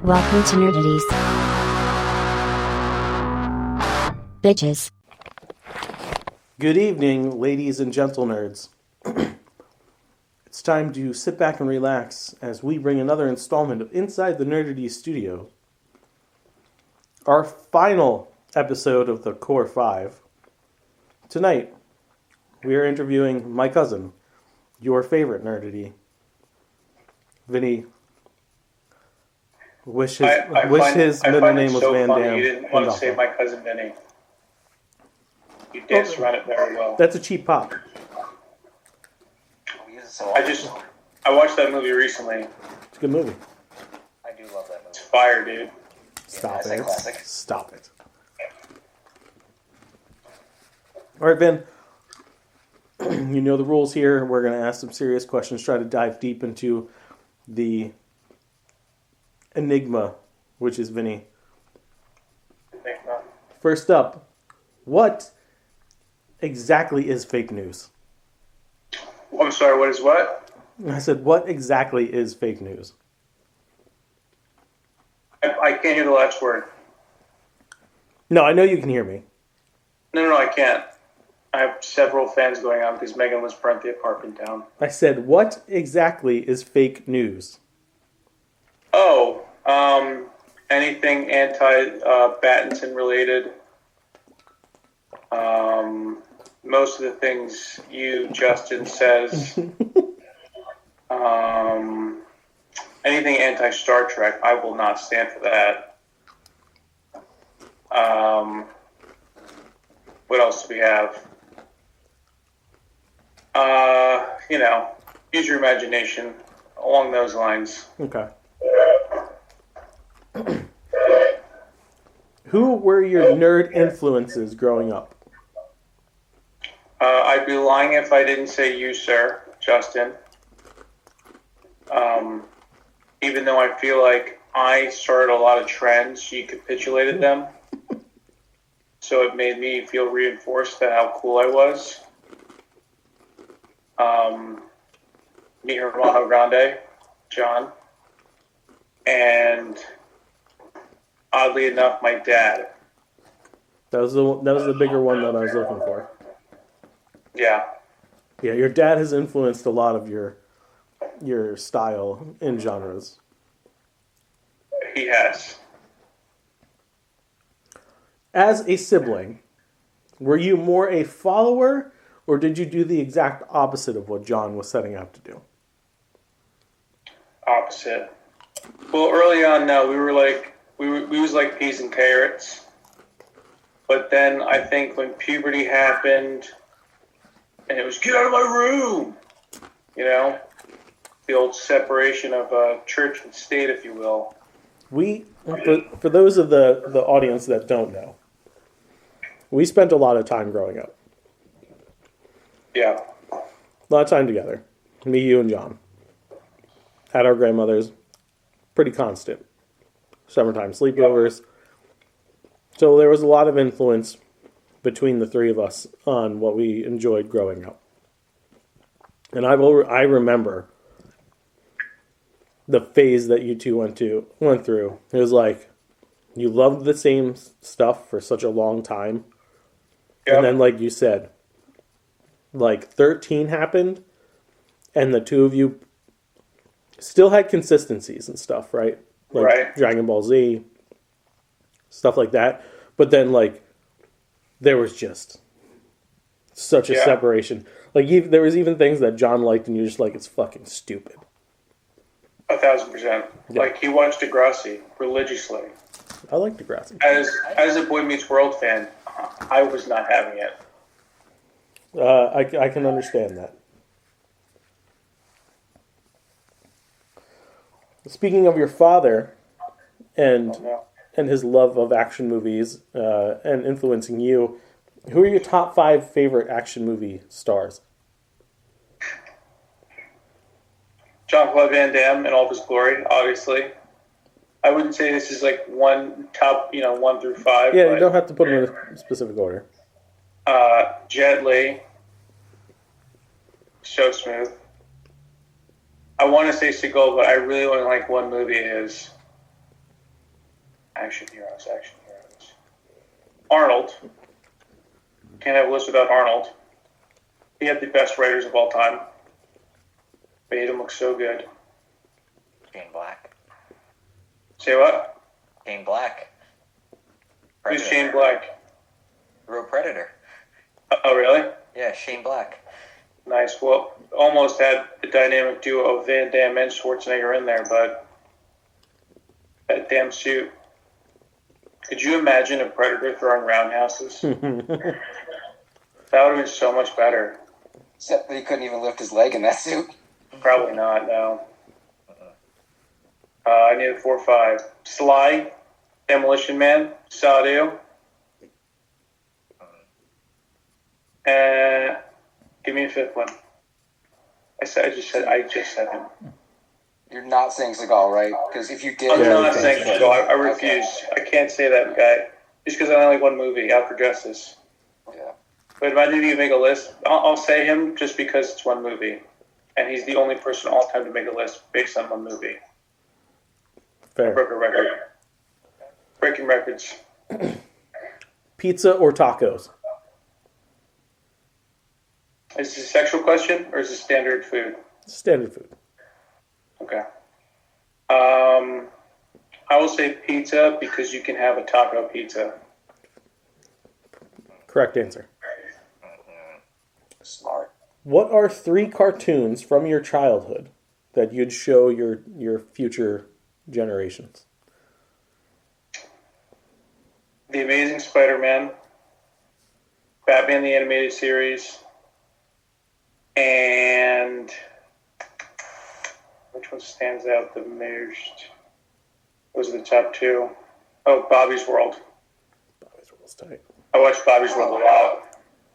Welcome to Nerdaties. Bitches. Good evening, ladies and gentle nerds. It's time to sit back and relax as we bring another installment of Inside the Nerdaties studio. Our final episode of the Core 5. Tonight, we are interviewing my cousin, your favorite Nerdity, Vinnie. Wish his middle name was Van Dam. You didn't want to say my cousin Vinnie. You danced around it very well. That's a cheap pop. I watched that movie recently. It's a good movie. I do love that movie. It's fire, dude. Stop Yeah, it. classic. Stop it. All right, Ben. You know the rules here. We're going to ask some serious questions, try to dive deep into the enigma, which is Vinnie. First up, what exactly is fake news? I'm sorry, what is what? I said, what exactly is fake news? I can't hear the last word. No, I know you can hear me. No, I can't. I have several fans going on because Megan was burnt the apartment down. I said, what exactly is fake news? Oh, anything anti-Battinson related. Most of the things Justin says. Anything anti-Star Trek, I will not stand for that. What else do we have? Use your imagination along those lines. Okay. Who were your nerd influences growing up? I'd be lying if I didn't say you, sir, Justin. Even though I feel like I started a lot of trends, you capitulated them. So it made me feel reinforced that how cool I was. Mi Hermano Grande, John. And oddly enough, my dad. That was the bigger one that I was looking for. Yeah. Yeah, your dad has influenced a lot of your style in genres. He has. As a sibling, were you more a follower, or did you do the exact opposite of what John was setting out to do? Opposite. Well, early on, no, we was like peas and carrots. But then I think when puberty happened, and it was get out of my room, the old separation of church and state, if you will. For those of the audience that don't know, we spent a lot of time growing up. Yeah. A lot of time together. Me, you, and John. At our grandmother's. Pretty constant. Summertime sleepovers. So there was a lot of influence between the three of us on what we enjoyed growing up. And I remember the phase that you two went through. It was like you loved the same stuff for such a long time. Yep. And then, like you said, like 13 happened, and the two of you still had consistencies and stuff, right? Like right. Dragon Ball Z, stuff like that. But then, like, there was just such a separation. Like, there was even things that John liked, and you're just like, it's fucking stupid. 1,000%. Yeah. Like, he watched Degrassi religiously. I like Degrassi. As a Boy Meets World fan, I was not having it. I can understand that. Speaking of your father and his love of action movies and influencing you, who are your top 5 favorite action movie stars? Jean-Claude Van Damme in all of his glory, obviously. I wouldn't say this is like one top, 1 through 5. Yeah, you don't have to put them in a specific order. Jet Li, so smooth. I want to say Seagull, but I really only like one movie of his. Action heroes. Arnold. Can't have a list without Arnold. He had the best writers of all time. Made him look so good. Shane Black. Say what? Shane Black. Who's Shane Black? He wrote Predator. Oh, really? Yeah, Shane Black. Nice. Well, almost had the dynamic duo of Van Damme and Schwarzenegger in there, but that damn suit. Could you imagine a Predator throwing roundhouses? That would have been so much better. Except that he couldn't even lift his leg in that suit. Probably not, no. I need a 4 or 5. Sly, Demolition Man, Sadu. Give me a 5th one. I just said him. You're not saying Seagal, right? Because if you did... I'm not saying so. I refuse. Okay. I can't say that guy. Just because I only like one movie, Out for Justice. Yeah. But imagine if you make a list. I'll say him just because it's one movie. And he's the only person all time to make a list based on one movie. Fair. I broke a record. Breaking records. Pizza or tacos? Is this a sexual question or is it standard food? Standard food. Okay. I will say pizza because you can have a taco pizza. Correct answer. Smart. What are 3 cartoons from your childhood that you'd show your future generations? The Amazing Spider-Man, Batman the Animated Series, and which one stands out the most? Those are the top 2. Oh, Bobby's World. Bobby's World's tight. I watched Bobby's World a lot.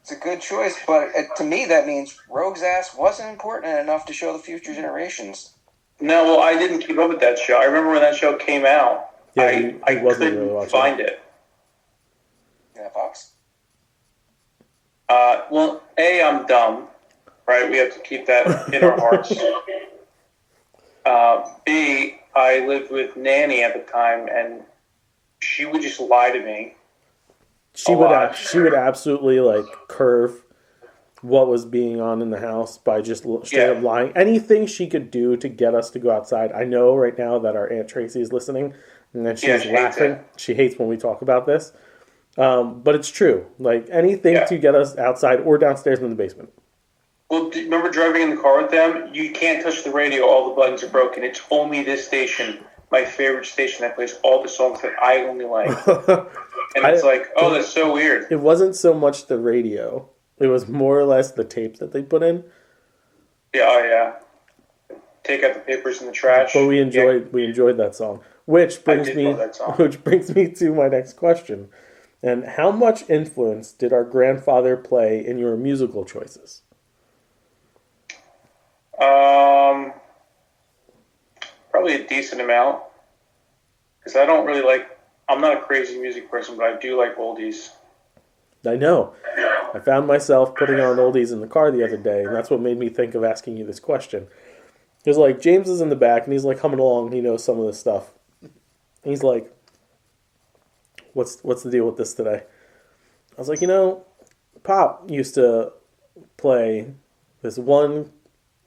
It's a good choice, but to me that means Rogue's ass wasn't important enough to show the future generations. No, well, I didn't keep up with that show. I remember when that show came out. Yeah, I wasn't couldn't really find it. Yeah, Fox? Well, A, I'm dumb, right? We have to keep that in our hearts. B, I lived with Nanny at the time, and she would just lie to me. She would absolutely like curve what was being on in the house by just straight up lying. Anything she could do to get us to go outside. I know right now that our Aunt Tracy is listening, and that she's laughing. She hates when we talk about this, but it's true. Like anything to get us outside or downstairs in the basement. Well, do you remember driving in the car with them? You can't touch the radio. All the buttons are broken. It's only this station, my favorite station, that plays all the songs that I only like. And it's like, oh, that's so weird. It wasn't so much the radio. It was more or less the tapes that they put in. Yeah, oh yeah. Take out the papers in the trash. But we enjoyed that song. Which brings me to my next question. And how much influence did our grandfather play in your musical choices? Probably a decent amount. Because I don't really like... I'm not a crazy music person, but I do like oldies. I know. I found myself putting on oldies in the car the other day, and that's what made me think of asking you this question. Because, like, James is in the back, and he's, like, humming along, and he knows some of this stuff. And he's like, what's the deal with this today? I was like, Pop used to play this one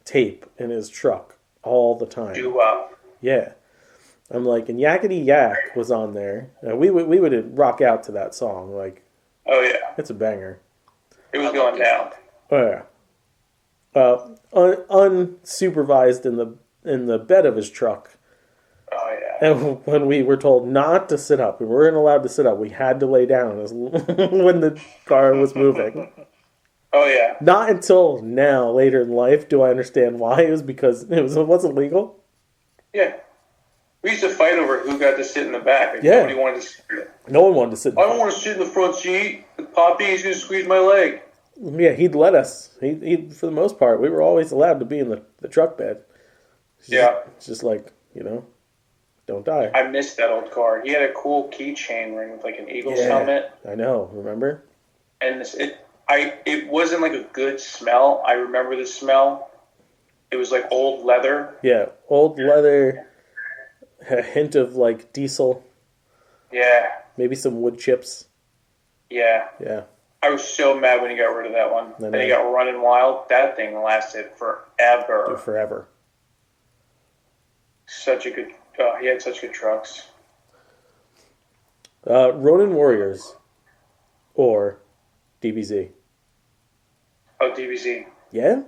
tape in his truck all the time. Doo-wop. Yeah. I'm like, and Yakety Yak was on there. We would rock out to that song. Like, oh yeah, it's a banger. It was going down. Oh yeah. Unsupervised in the bed of his truck. Oh yeah. And when we were told not to sit up, we weren't allowed to sit up. We had to lay down when the car was moving. Oh yeah. Not until now, later in life, do I understand why. It was because it wasn't legal. Yeah. We used to fight over who got to sit in the back. Like, yeah. Nobody wanted to sit. No one wanted to sit. I don't want to sit in the front seat. Poppy, he's going to squeeze my leg. Yeah, he'd let us. He for the most part, we were always allowed to be in the truck bed. It's just like, don't die. I missed that old car. He had a cool keychain ring with like an Eagles helmet. I know, remember? And it wasn't like a good smell. I remember the smell. It was like old leather. Yeah, old leather, a hint of like diesel. Yeah. Maybe some wood chips. Yeah. Yeah. I was so mad when he got rid of that one. I And he know. got Running Wild. That thing lasted forever. Do forever. Such a good. He had such good trucks. Ronin Warriors or DBZ. Oh, DBZ. Yeah?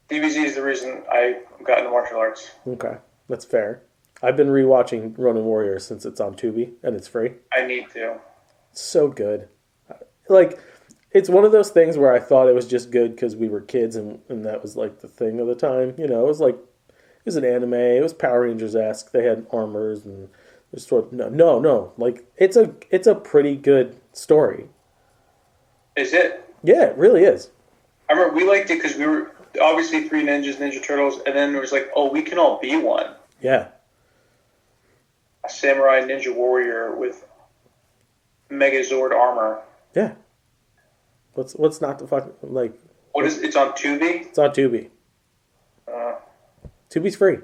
DBZ is the reason I got into martial arts. Okay. That's fair. I've been rewatching Ronin Warriors since it's on Tubi and it's free. I need to. It's so good. Like, it's one of those things where I thought it was just good because we were kids and that was like the thing of the time. You know, it was an anime. It was Power Rangers-esque. They had armors and there's sort of no. Like, it's a pretty good story. Is it? Yeah, it really is. I remember we liked it because we were obviously three ninjas, Ninja Turtles, and then it was like, oh, we can all be one. Yeah. A samurai ninja warrior with Megazord armor. Yeah. What's not the fucking, like... What is it's on Tubi? It's on Tubi. Tubi's free.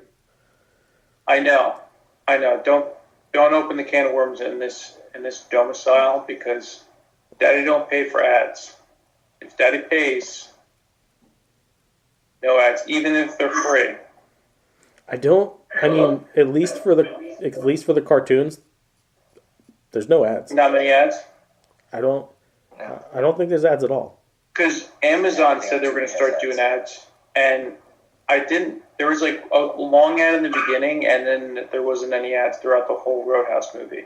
I know. Don't open the can of worms in this domicile because Daddy don't pay for ads. If Daddy pays, no ads, even if they're free. I mean, at least for the cartoons, there's no ads. Not many ads? I don't think there's ads at all. Because Amazon said they were going to start doing ads, and I didn't. There was like a long ad in the beginning, and then there wasn't any ads throughout the whole Roadhouse movie.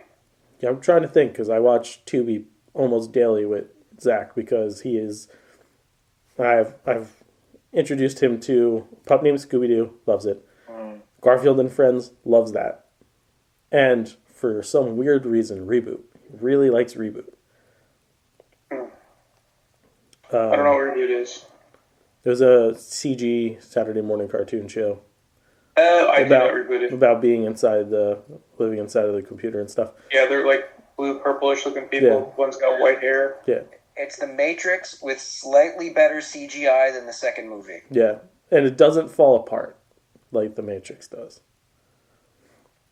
Yeah, I'm trying to think because I watch Tubi almost daily with Zach because he is. I've introduced him to a pup named Scooby-Doo, loves it. Garfield and Friends, loves that. And for some weird reason, Reboot. He really likes Reboot. I don't know what Reboot is. It was a CG Saturday morning cartoon show. I do know what Reboot is. About living inside of the computer and stuff. Yeah, they're like blue, purplish looking people. Yeah. One's got white hair. Yeah. It's the Matrix with slightly better CGI than the second movie. Yeah. And it doesn't fall apart like the Matrix does.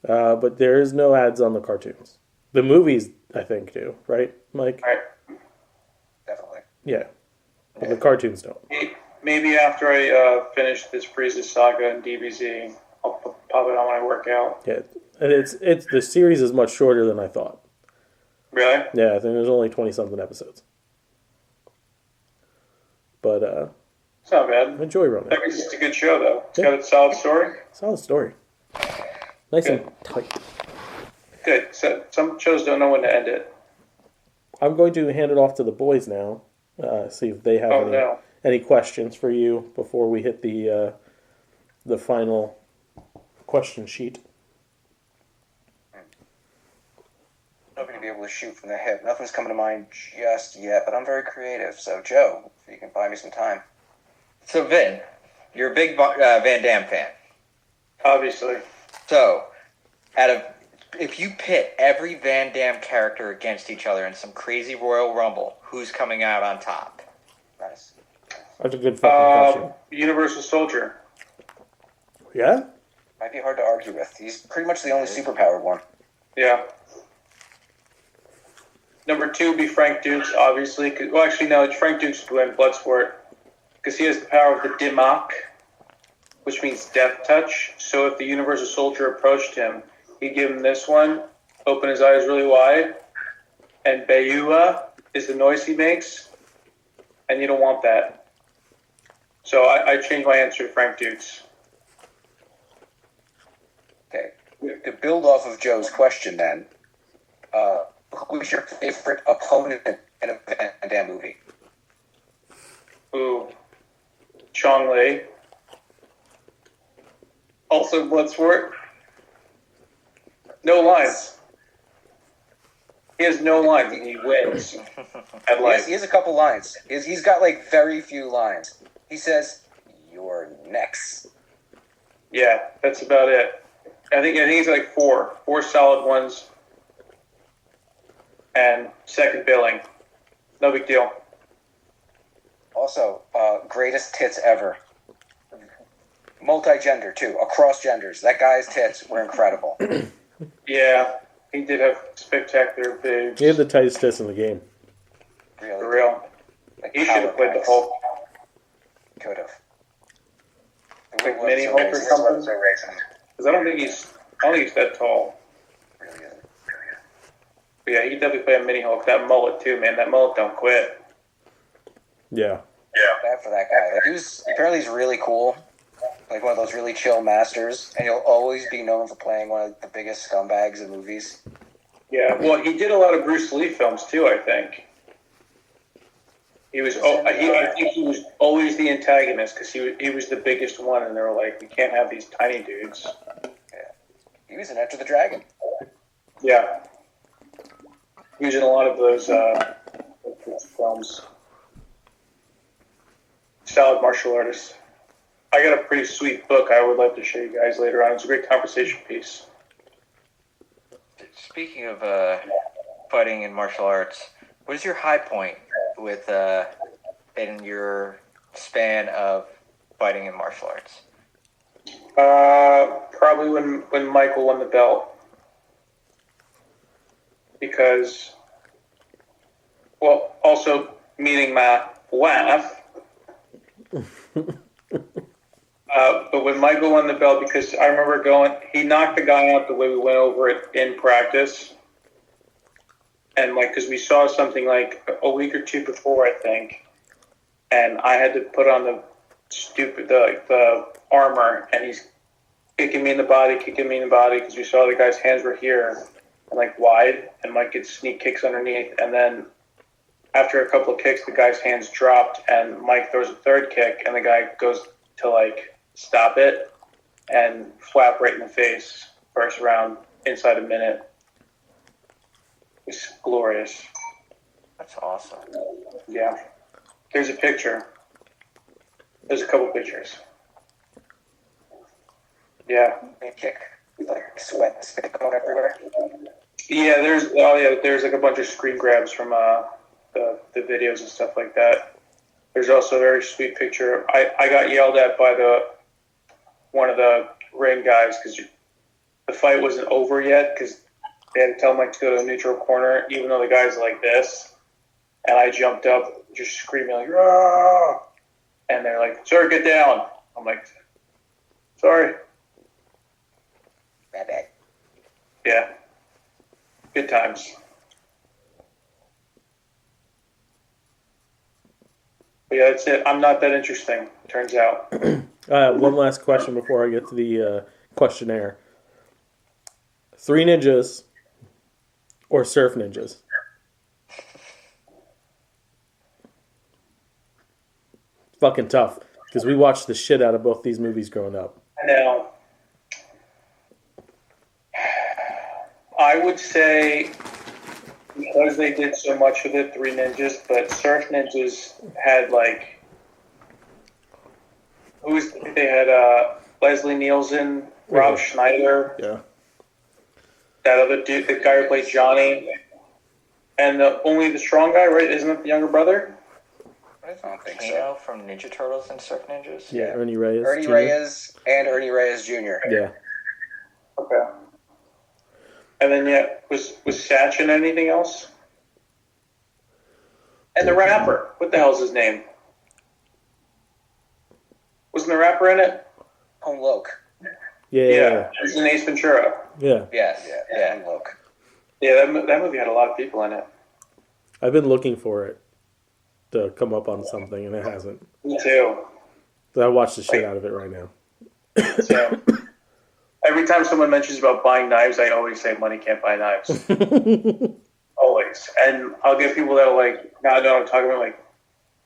But there is no ads on the cartoons. The movies, I think, do, right, Mike? Right. Definitely. Yeah. But the cartoons don't. Maybe after I finish this Frieza saga and DBZ, I'll pop it on when I work out. Yeah. And it's the series is much shorter than I thought. Really? Yeah, I think there's only 20-something episodes. But It's not bad. I enjoy Ronin. That means it's a good show, though. It's Yeah. got a solid story. Solid story. Nice Good. and tight. Good. So some shows don't know when to end it. I'm going to hand it off to the boys now. See if they have Oh, no. any questions for you before we hit the final question sheet. I'm not going to be able to shoot from the hip. Nothing's coming to mind just yet, but I'm very creative. So, Joe, if you can buy me some time. So, Vin, you're a big Van Damme fan. Obviously. So, if you pit every Van Damme character against each other in some crazy Royal Rumble, who's coming out on top? Nice. That's a good fucking question. Universal Soldier. Yeah? Might be hard to argue with. He's pretty much the only superpowered one. Yeah. Number 2 would be Frank Dukes, obviously. Well, actually, no, Frank Dukes would win Bloodsport because he has the power of the Dimmock, which means death touch. So if the Universal Soldier approached him, he'd give him this one, open his eyes really wide, and Bayua is the noise he makes, and you don't want that. So I changed my answer to Frank Dukes. Okay. To build off of Joe's question, then, who's your favorite opponent in a Van Damme movie? Ooh. Chong Li. Also Bloodsport. No lines. He has no lines and he wins. At life. He has a couple lines. He's got, like, very few lines. He says, "You're next." Yeah, that's about it. I think it's like four solid ones, and second billing. No big deal. Also, greatest tits ever. Multi-gender, too. Across genders. That guy's tits were incredible. Yeah, He did have spectacular boobs. He had the tightest tits in the game. Really. For real. Like He should have played the power Hulk. packs. Could have. Like Mini Hulk or something. Because I don't think he's that tall. Really isn't. But yeah, he could definitely play a Mini Hulk. That mullet too, man. That mullet don't quit. Yeah. Bad for that guy. Like, apparently he's really cool. Like one of those really chill masters, and he'll always be known for playing one of the biggest scumbags in movies. Yeah, well, he did a lot of Bruce Lee films too. I think he was. I think he was always the antagonist because he was the biggest one, and they were like, we can't have these tiny dudes. Yeah. He was in Enter the Dragon. Yeah, he was in a lot of those films. Solid martial artist. I got a pretty sweet book I would love to show you guys later on. It's a great conversation piece. Speaking of fighting and martial arts, what is your high point with in your span of fighting and martial arts? Probably when Michael won the belt. Because, well, also meeting my wife. But when Michael won the belt, because I remember he knocked the guy out the way we went over it in practice. And because we saw something like a week or two before, I think. And I had to put on the armor, and he's kicking me in the body, because we saw the guy's hands were here and wide, and Mike gets sneak kicks underneath. And then after a couple of kicks, the guy's hands dropped, and Mike throws a third kick, and the guy goes to stop it and flap right in the face. First round, inside a minute. It's glorious. That's awesome. Yeah. Here's a picture. There's a couple pictures. Yeah. Big kick. Sweat and spit going everywhere. Yeah, there's a bunch of screen grabs from the videos and stuff like that. There's also a very sweet picture. I got yelled at by one of the ring guys because the fight wasn't over yet because they had to tell Mike to go to the neutral corner, even though the guy's like this. And I jumped up, just screaming "Rah!" And they're like, "Sir, get down." I'm like, "Sorry." Bad. Yeah. Good times. But yeah, that's it. I'm not that interesting, turns out. One last question before I get to the questionnaire. 3 ninjas or surf ninjas? Fucking tough, because we watched the shit out of both these movies growing up. Now, I would say, because they did so much of it, 3 ninjas, but surf ninjas had they had Leslie Nielsen, Rob Schneider, Yeah. that other dude, the guy who played Johnny, and only the strong guy, right? Isn't it the younger brother? I don't think Kano so. from Ninja Turtles and Surf Ninjas? Yeah, Ernie Reyes. Ernie Jr. Reyes and Ernie Reyes Jr. Yeah. Okay. And then, was Satch in anything else? And the rapper. What the hell's his name? Wasn't the rapper in it? Home Loke. Yeah. It was in Ace Ventura. Yeah. Yes. Yeah. Home Loke. Yeah, that movie had a lot of people in it. I've been looking for it to come up on something, and it hasn't. Me too. So I watched the shit out of it right now. So, every time someone mentions about buying knives, I always say money can't buy knives. Always. And I'll get people that are like, no, I'm talking about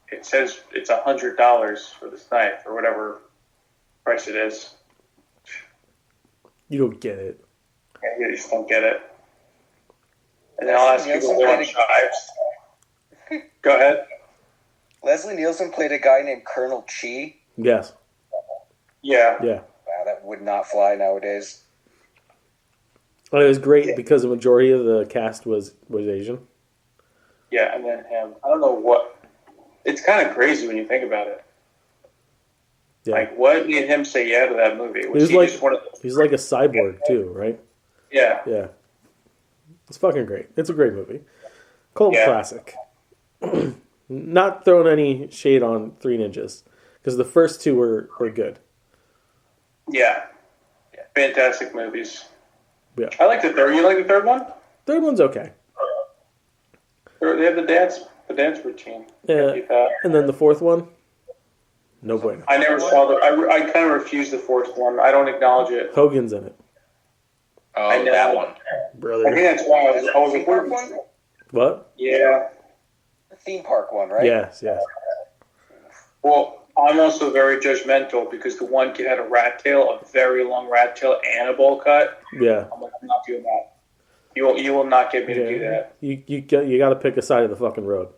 it says it's $100 for this knife or whatever price it is. You don't get it. And you just don't get it. And then I'll ask people who want knives. Go ahead. Leslie Nielsen played a guy named Colonel Chi. Yes. Yeah. Yeah. Wow, that would not fly nowadays. Well, it was great because the majority of the cast was Asian. Yeah, and then him. I don't know what. It's kind of crazy when you think about it. Yeah. What made him say yeah to that movie? Was he just one of the, he's like a cyborg too, right? yeah. Yeah. It's fucking great. It's a great movie. Cult Yeah. classic. Not throwing any shade on Three Ninjas, because the first two were good. Yeah. Fantastic movies. Yeah. I like the third. You like the third one? Third one's okay. They have the dance routine. Yeah. And then the fourth one, no bueno. I never saw the. I kind of refuse the fourth one. I don't acknowledge it. Hogan's in it. Oh, I know. that one. I think Brother. that's why I was like, Park what? one? What? Yeah. The theme park one, right? Yes. Well, I'm also very judgmental because the one kid had a rat tail, a very long rat tail, and a bowl cut. Yeah. I'm like, I'm not doing that. You will not get me to do that. You got to pick a side of the fucking road.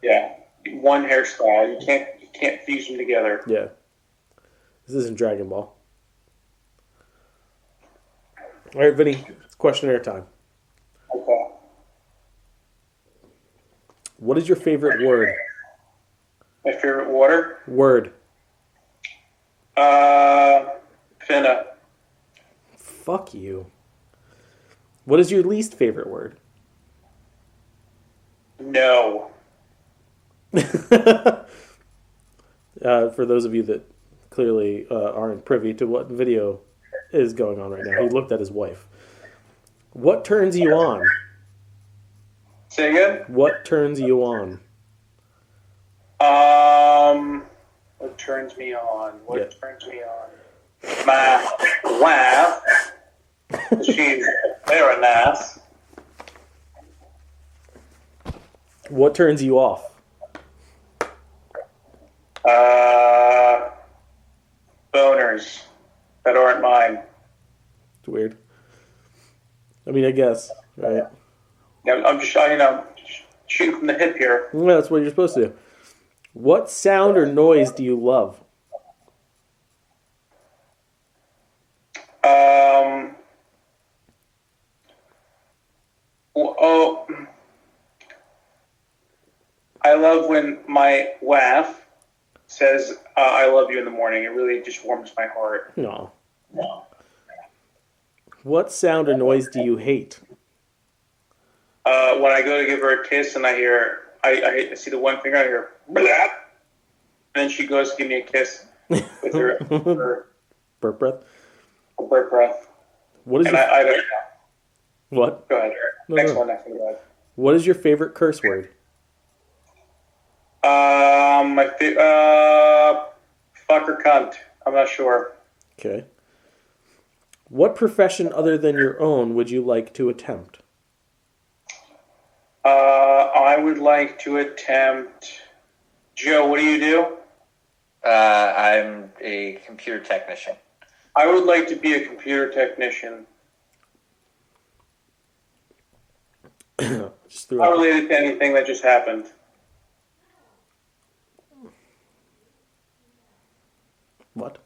Yeah. One hairstyle. You can't fuse them together. Yeah. This isn't Dragon Ball. All right, Vinny. It's questionnaire time. Okay. What is your favorite word? My favorite water? Word. Finna. Fuck you. What is your least favorite word? No. For those of you that clearly aren't privy to what video is going on right now, he looked at his wife. What turns you on? Say again? What turns you on? What turns me on? What Yeah. turns me on? My wife. She's very nice. What turns you off? Boners that aren't mine. It's weird. I mean, I guess, right? I'm just, shooting from the hip here. Well, that's what you're supposed to do. What sound or noise do you love? I love when my wife says, I love you in the morning. It really just warms my heart. No. What sound or noise do you hate? When I go to give her a kiss and I hear, I see the one finger, I hear, blah, and then she goes to give me a kiss with her Burp breath. burp breath. What is And your I don't know. what? Go ahead. No, Next no. one. Go ahead. What is your favorite curse word? Fuck or cunt. I'm not sure. Okay. What profession other than your own would you like to attempt? I would like to attempt. Joe, what do you do? I'm a computer technician. I would like to be a computer technician. Just threw Not out. related to anything that just happened. What?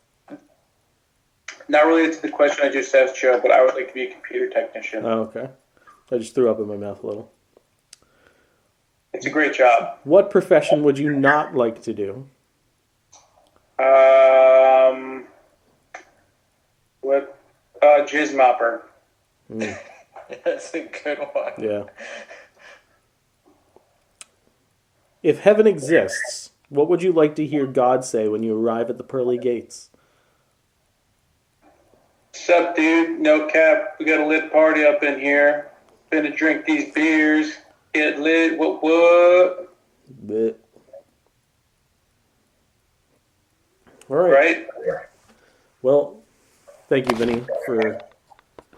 Not related to the question I just asked Joe, but I would like to be a computer technician. Oh, okay. I just threw up in my mouth a little. It's a great job. What profession would you not like to do? What? Jizz mopper. That's a good one. Yeah. If heaven exists, what would you like to hear God say when you arrive at the pearly gates? Sup, dude? No cap. We got a lit party up in here. Finna drink these beers. Get lit. What? Bleh. All right. Right? Well, thank you, Vinny, for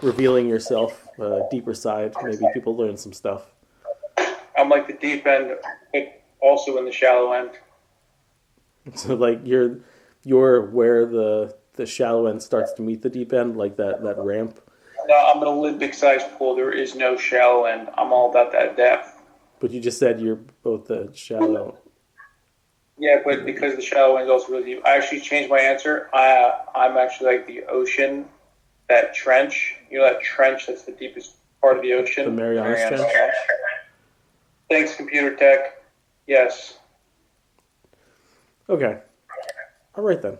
revealing yourself, deeper side. Maybe people learn some stuff. I'm like the deep end, but also in the shallow end. So, like, you're where the shallow end starts to meet the deep end, like that ramp. No, I'm an Olympic-sized pool. There is no shallow end. I'm all about that depth. But you just said you're both the shallow. Yeah, but because the shallow end is also really deep, I actually changed my answer. I'm actually like the ocean, that trench. You know that trench that's the deepest part of the ocean? The Marianas Mariana Trench. Trench. Thanks, computer tech. Yes. Okay. All right, then.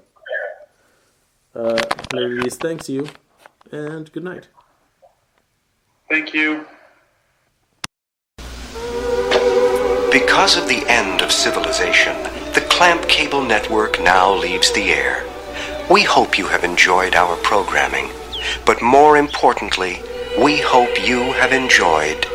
Nerdaties thanks you, and good night. Thank you. Because of the end of civilization, the Clamp Cable Network now leaves the air. We hope you have enjoyed our programming, but more importantly, we hope you have enjoyed